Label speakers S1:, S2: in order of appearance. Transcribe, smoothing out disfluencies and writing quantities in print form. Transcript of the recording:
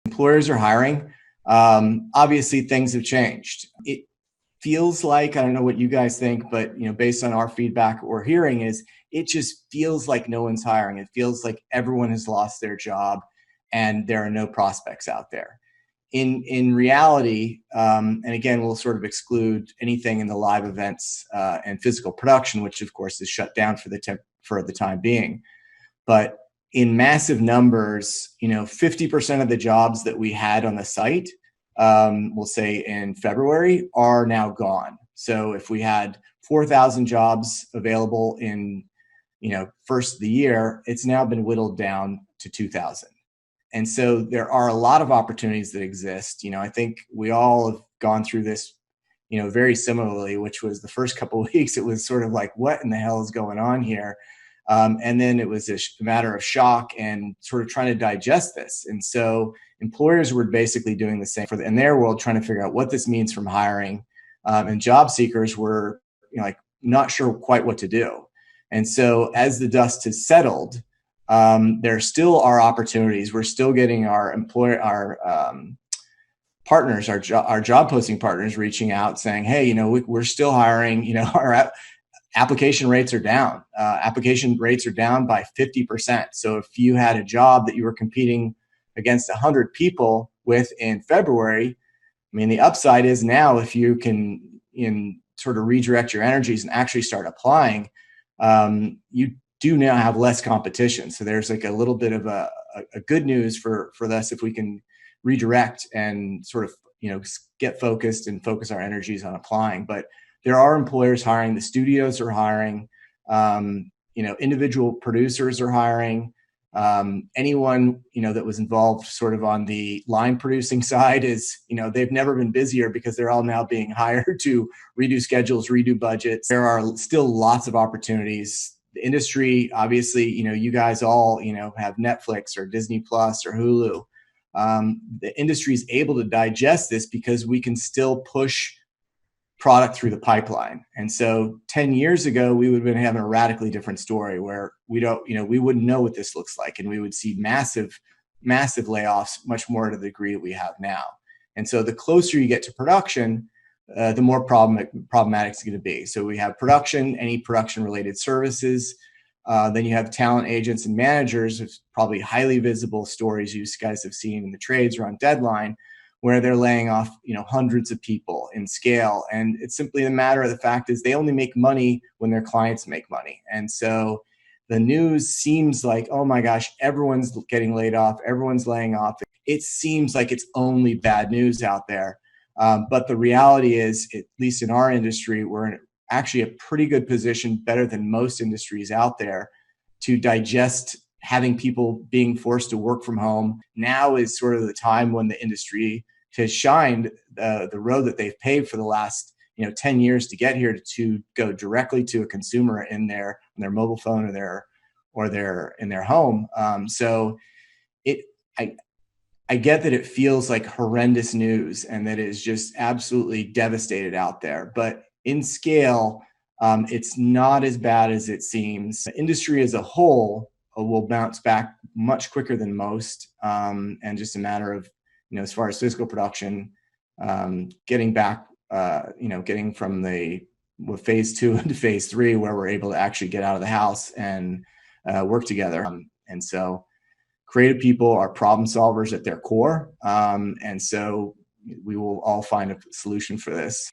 S1: Employers are hiring. Obviously, things have changed. It feels like, I don't know what you guys think, but based on our feedback, what we're hearing is it just feels like no one's hiring. It feels like everyone has lost their job and there are no prospects out there. In reality, and again, we'll sort of exclude anything in the live events and physical production, which of course is shut down for the time being. But in massive numbers, 50% of the jobs that we had on the site, we'll say in February, are now gone. So if we had 4,000 jobs available in, first of the year, it's now been whittled down to 2,000. And so there are a lot of opportunities that exist. I think we all have gone through this, very similarly, which was the first couple of weeks, it was sort of like, what in the hell is going on here? And then it was a matter of shock and sort of trying to digest this. And so employers were basically doing the same in their world, trying to figure out what this means from hiring. And job seekers were not sure quite what to do. And so as the dust has settled, there still are opportunities. We're still getting our partners, our job posting partners reaching out saying, hey, we're still hiring, our application rates are down. Application rates are down by 50%. So if you had a job that you were competing against 100 people with in February, the upside is now if you can sort of redirect your energies and actually start applying, you do now have less competition. So there's like a little bit of a good news for us if we can redirect and sort of, get focused and focus our energies on applying. But there are employers hiring, the studios are hiring, individual producers are hiring. Anyone, that was involved sort of on the line producing side is, they've never been busier because they're all now being hired to redo schedules, redo budgets. There are still lots of opportunities. The industry, obviously, you guys all, have Netflix or Disney Plus or Hulu. The industry is able to digest this because we can still push product through the pipeline. And so 10 years ago, we would have been having a radically different story where we wouldn't know what this looks like. And we would see massive layoffs, much more to the degree that we have now. And so the closer you get to production, the more problematic it's going to be. So we have production, any production related services. Then you have talent agents and managers, with probably highly visible stories you guys have seen in the trades or on Deadline, where they're laying off, hundreds of people in scale. And it's simply a matter of the fact is they only make money when their clients make money. And so the news seems like, oh my gosh, everyone's getting laid off, everyone's laying off. It seems like it's only bad news out there. But the reality is, at least in our industry, we're in actually a pretty good position, better than most industries out there, to digest having people being forced to work from home. Now is sort of the time when the industry has shined the road that they've paved for the last 10 years to get here to go directly to a consumer in their mobile phone or in their home. So I get that it feels like horrendous news and that it is just absolutely devastated out there. But in scale, it's not as bad as it seems. The industry as a whole will bounce back much quicker than most, and just a matter of, as far as physical production, getting back, getting from with phase 2 into phase 3, where we're able to actually get out of the house and work together. And so creative people are problem solvers at their core. And so we will all find a solution for this.